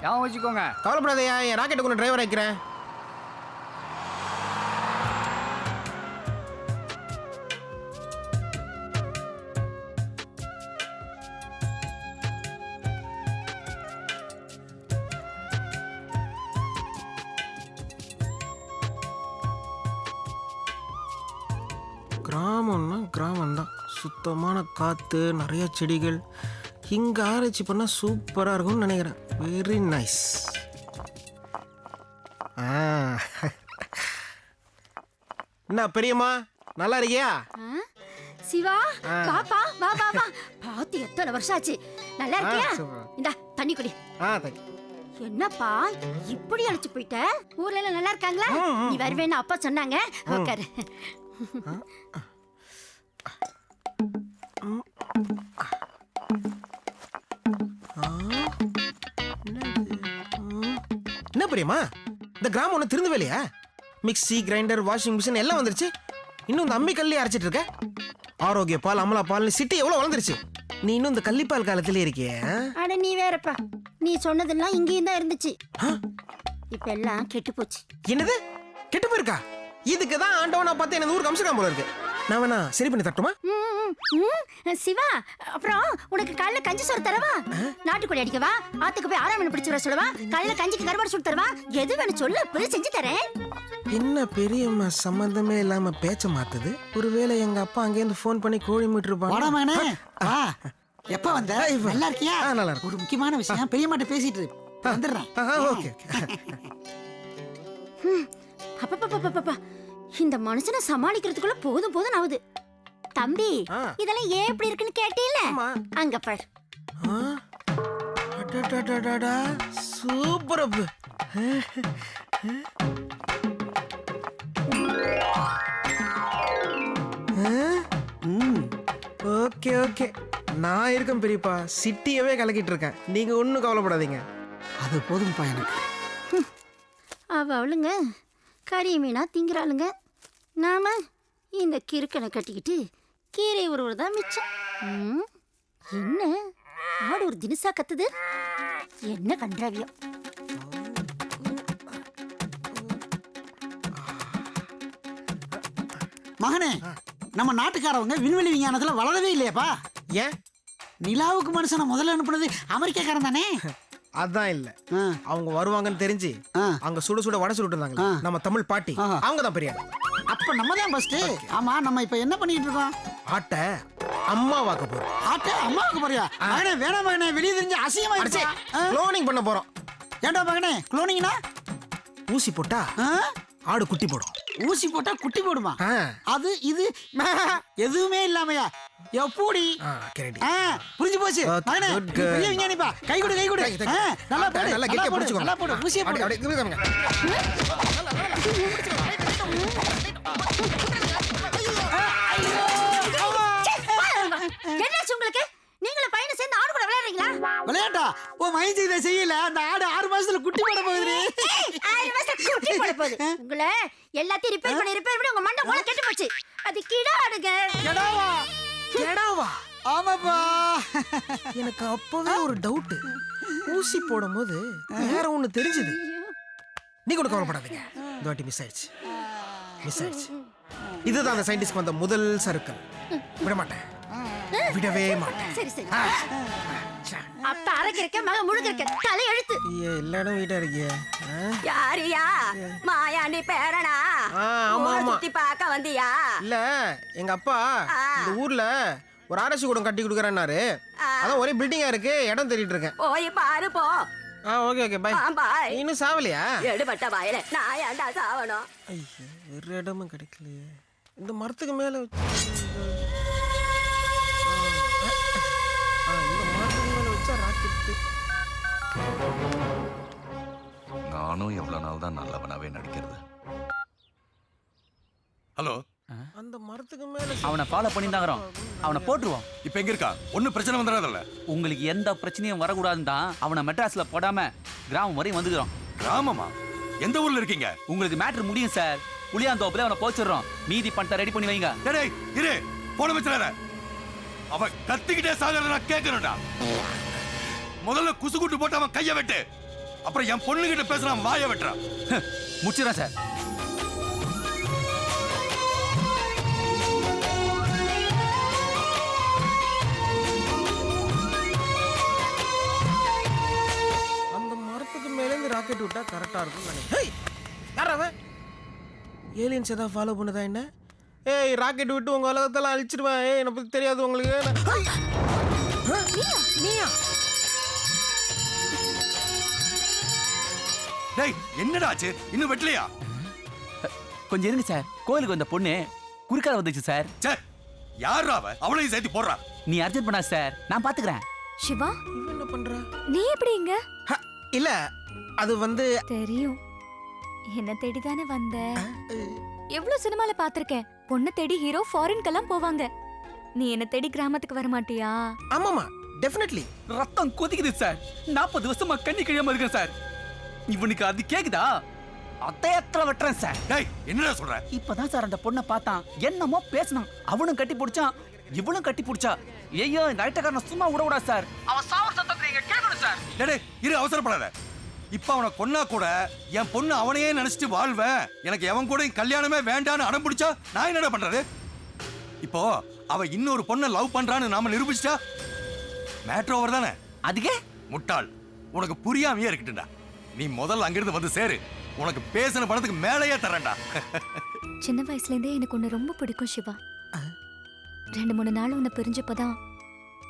ஞாபகம் வச்சுக்கோங்க. கவலைப்படாதயா, என் ராக்கெட் கொண்டு டிரைவர் ஆயிக்கிறேன். கிராமம்னா கிராமம் தான். சுத்தமான காற்று, நிறைய செடிகள். இங்கே ஆராய்ச்சி பண்ணால் சூப்பராக இருக்கும்னு நினைக்கிறேன். Very nice. என்ன பெரியம்மா நல்லா இருக்கியா? சிவா பாப்பா வா வா வா. பாத்து எத்தனை வருஷம் ஆச்சு. நல்லா இருக்கியா? இந்தா தண்ணி குடி. தேங்க். என்னப்பா இப்படி அழைச்சு போயிட்ட? ஊர்ல எல்லாம் நல்லா இருக்காங்களா? நீ வருவேன்னு அப்பா சொன்னாங்க. உட்காரு. என்ன பிரியமா, இந்த கிராமம் ஒண்ணு திருந்தவே இல்லையா? மிக்ஸி, கிரைண்டர், வாஷிங் மிஷின் எல்லாம் வந்துருச்சு. இன்னும் இந்த அம்மி கல்லே அரைச்சிட்டு இருக்க. ஆரோக்கிய பால், அமலா பால், சிட்டி எவ்வளவு வளர்ந்துருச்சு. நீ இன்னும் இந்த கள்ளிப்பால் காலத்திலே இருக்கிய. அட நீ வேறப்பா, நீ சொன்னதெல்லாம் இங்கேயும் தான் இருந்துச்சு. இப்ப எல்லாம் கெட்டு போச்சு. என்னது கெட்டு போயிருக்கா? இதுக்கு தான் ஆண்டவனா பார்த்து என்ன ஊருக்கு அம்சம் போல இருக்கு. நான் வேணா சரி பண்ணி தட்டுமா? சிவா, அப்புறம் உனக்கு காலைல கஞ்சி சோறு தரவா? நாட்டுக்கோழி அடிக்கவா? ஆத்துக்கு போய் 6 மணி பிடிச்சு வர சொல்லவா? காலையில கஞ்சிக்கு கருவாடு சுட்டு தரவா? எது வேணும் சொல்லு, போய் செஞ்சு தரேன். என்ன பெரியம்மா சம்பந்தமே இல்லாம பேச்ச மாத்துது. ஒருவேளை எங்க அப்பா அங்கேருந்து ஃபோன் பண்ணி கோழி மீட்டு இருப்பாங்க. எப்ப வந்த? நல்லா இருக்கியா? நல்லா இருக்கு. ஒரு முக்கியமான விஷயம் பெரியம்மாட்ட பேசிட்டு வந்துடுறேன். ஓகே. அப்பப்பப்பப்பப்பா, இந்த மனுஷனை சமாளிக்கிறதுக்குள்ள போதும் ஆகுது. தம்பி, இதெல்லாம் ஏன் இப்படி இருக்குன்னு கேட்டீல்ல? அங்க பாரு. சூப்பர் அப்பு. ஓகே. நான் இருக்கேன் பெரியப்பா. சிட்டியவே கலக்கிட்டு இருக்கேன். நீங்க ஒன்னும் கவலைப்படாதீங்க. அது போதும்பா எனக்கு. அவளுங்க கறி மீனா திங்கிறாளுங்க. நாம இந்த கிறுக்கனை கட்டிக்கிட்டு கீரை உருவுறதா மிச்சம். என்ன ஆடு ஒரு தினசா கத்துது? என்ன கன்றாவியம். மகனே, நம்ம நாட்டுக்காரவங்க விண்வெளி விஞ்ஞானத்துல வளரவே இல்லையாப்பா? ஏன்? நிலாவுக்கு மனுஷனை முதல்ல அனுப்புனது அமெரிக்காக்காரன் தானே? அதான் இல்ல, அவங்க வருவாங்கன்னு தெரிஞ்சு அங்க சுட வடை சுட்டு இருந்தாங்க நம்ம தமிழ் பாட்டி. அவங்க தான் பெரிய. அப்ப நம்ம தான் ஃபர்ஸ்ட். ஆமா, நம்ம இப்ப என்ன பண்ணிட்டு இருக்கோம்? ஆட்ட அம்மாவாக்க போறோம். ஆட்ட அம்மாவாக்க போறியா? மகனே வேணாம் மகனே, வெளிய தெரிஞ்சு அசிங்கமா இருக்கு. க்ளோனிங் பண்ண போறோம். ஏண்டா மகனே, க்ளோனிங்னா? ஊசி போட்டா ஆடு குட்டி போடும். ஊசி போட்டா குட்டி போடுமா? அது இது எதுவுமே இல்லாமையா? எப்படி? புரிஞ்சு போச்சு மகனே, பெரிய விஞ்ஞானிப்பா. கை கொடு. நல்லா போடு, நல்லா கெட்டியா பிடிச்சுக்கோ. நல்லா போடு, ஊசியை போடு. என்னாச்சு உங்களுக்கு? நீங்களும் பையனை சேர்ந்து ஆடு கூட விளையாடுறீங்களா? விளையாட்டா? ஓ மைண்ட் இதை செய்யல. அந்த ஆடு 6 மாசத்துல குட்டி போட போகுது. 6 மாசத்துல குட்டி போட போகுது. உங்களை எல்லாத்தையும் ரிப்பேர் பண்ணி உங்க மண்டை போல கெட்டு போச்சு. அது கிடாடுங்க. கெடாவா? ஆமாப்பா. எனக்கு அப்பவே ஒரு டவுட். ஊசி போடும் போது வேற ஒண்ணு தெரிஞ்சது. நீ கூட கவலைப்படாதீங்க. இந்த வாட்டி மிஸ் ஆயிடுச்சு. இதுதான் அந்த சயின்டிஸ்ட் வந்த முதல் சறுக்கல். விடவே மாட்டேன். சரி. அப்ப அரைக்கிறக்க மக முழுக்கிறக்க தலை எழுத்து. எல்லா இடம் வீட்டா இருக்கிய. யாரியா? மாயாண்டி பேரனா? ஆமா. சுத்தி பார்க்க வந்தியா? இல்ல, எங்க அப்பா இந்த ஊர்ல ஒரு அரசு கூடம் கட்டி கொடுக்கறேன்னாரு. அதான் ஒரே பில்டிங்கா இருக்கு, இடம் தேடிட்டு இருக்கேன். போய் பாரு போ. Okay bye. இன்னும் சாவலையா? எடுபட்ட வாயில நான் ஏன்டா சாவணும்? ஐயோ, ஒரு இடமும் கிடைக்கலையே. இந்த மரத்துக்கு மேல வச்சா ராக்கெட்டு. நானும் எவ்வளவு நாள் தான் நல்லவனாவே நடிக்கிறது. ஹலோ, அந்த மரத்துக்கு மேல அவனை ஃபாலோ பண்ணி தான் வரோம். அவனை போட்டுருவோம். இப்ப எங்க இருக்கா? ஒன்னும் பிரச்சனை வந்துடாதல்ல? உங்களுக்கு எந்த பிரச்சனையும் வரக்கூடாதுன்னு தான் அவனை மெட்ராஸ்ல போடாம கிராமம் வரையும் வந்துக்கிறோம். கிராமமா? எந்த ஊர்ல இருக்கீங்க? உங்களுக்கு மேட்ரு முடியும் சார். புளியாந்தோப்புல அவனை போச்சிடுறோம். மீதி பண்ட ரெடி பண்ணி வைங்க. டேய் இரு, போன வச்சிடாத. அவன் கத்திக்கிட்டே சாகறத நான் கேட்கணும்டா. முதல்ல குசுகுட்டு போட்டு அவன் கைய வெட்டு. அப்புறம் என் பொண்ணுகிட்ட பேசுறான் வாய வெட்டுறான். முடிச்சிடறேன் சார். ராக்கெட் விட்டா கரெக்டா இருக்கும் நினைக்கிறேன். யார் அவன்? ஏலியன்ஸ் ஏதாவது ஃபாலோ பண்ணுதா என்ன? ஏய், ராக்கெட் விட்டு உங்க உலகத்தெல்லாம் அழிச்சிருவேன். ஏய், என்ன பத்தி தெரியாது உங்களுக்கு. நீயா? டேய், என்னடா ஆச்சு? இன்னும் வெட்டலையா? கொஞ்சம் இருங்க சார். கோயிலுக்கு வந்த பொண்ணு குறுக்கால வந்துச்சு சார். சே, யாரா அவ? அவளையும் சேர்த்து போடுறா. நீ அர்ஜென்ட் பண்ணா சார், நான் பாத்துக்கிறேன். சிவா, இவன் என்ன பண்றா? நீ எப்படி இங்க? இல்ல, அது வந்து தெரியும். என்ன தேடி தானே வந்த? எவ்வளவு சினிமால பாத்திருக்கேன். பொண்ணு தேடி ஹீரோ ஃபாரின்க்கெல்லாம் போவாங்க. நீ என்ன தேடி கிராமத்துக்கு வர மாட்டியா? ஆமாமா டெஃபினெட்லி. ரத்தம் கொதிக்குது சார். 40 வருஷமா கண்ணி கிழியாம இருக்கேன் சார். இவனுக்கு அது கேக்குதா? அத்தையத்துல வெட்டுறேன் சார். டேய் என்னடா சொல்ற? இப்பதான் சார் அந்த பொண்ணை பார்த்தான், என்னமோ பேசினான், அவனும் கட்டி பிடிச்சான், இவளும் கட்டி பிடிச்சா. ஐயோ இந்த ஐட்டக்காரனை சும்மா விட கூடாது சார். அவன் சாவ சத்தத்தை நீங்க கேட்கணும் சார். டேய் இரு, அவசரப்படாத. இப்ப அவனை கொன்னா கூட என் பொண்ணு அவனையே நினைச்சிட்டு வாழ்வேன், எனக்கு எவன் கூட கல்யாணமே வேண்டான்னு அடம் பிடிச்சா நான் என்னடா பண்றது? இப்போ அவ இன்னொரு பொண்ணை லவ் பண்றான்னு நாம நிரூபிச்சிட்டா மேட்ரு ஓவர் தானே? அதுக்கே முட்டாள், உனக்கு புரியாமையே இருக்கட்டும்டா. நீ முதல்ல அங்கிருந்து வந்து சேரு, உனக்கு பேசின பணத்துக்கு மேலேயே தரேன்டா. சின்ன வயசுல இருந்தே எனக்கு உன்னை ரொம்ப பிடிக்கும் சிவா. 2-3 நாள் உன்னை பிரிஞ்சப்பதான்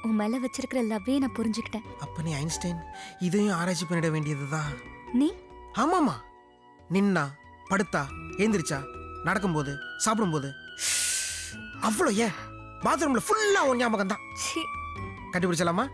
உன் மேல வச்சிருக்கிற லவ்வே நான் புரிஞ்சுக்கிட்டேன். அப்ப நீ ஐன்ஸ்டைன் இதையும் ஆராய்ச்சி பண்ணிட வேண்டியதுதான். நீ? ஆமாமா. நின்னா, படுத்தா, ஏந்திரிச்சா, நடக்கும்போது, சாப்பிடும்போது, அவ்வளோ ஏன் பாத்ரூம்ல ஃபுல்லா உன் ஞாபகம் தான். கண்டுபிடிச்சலாமா?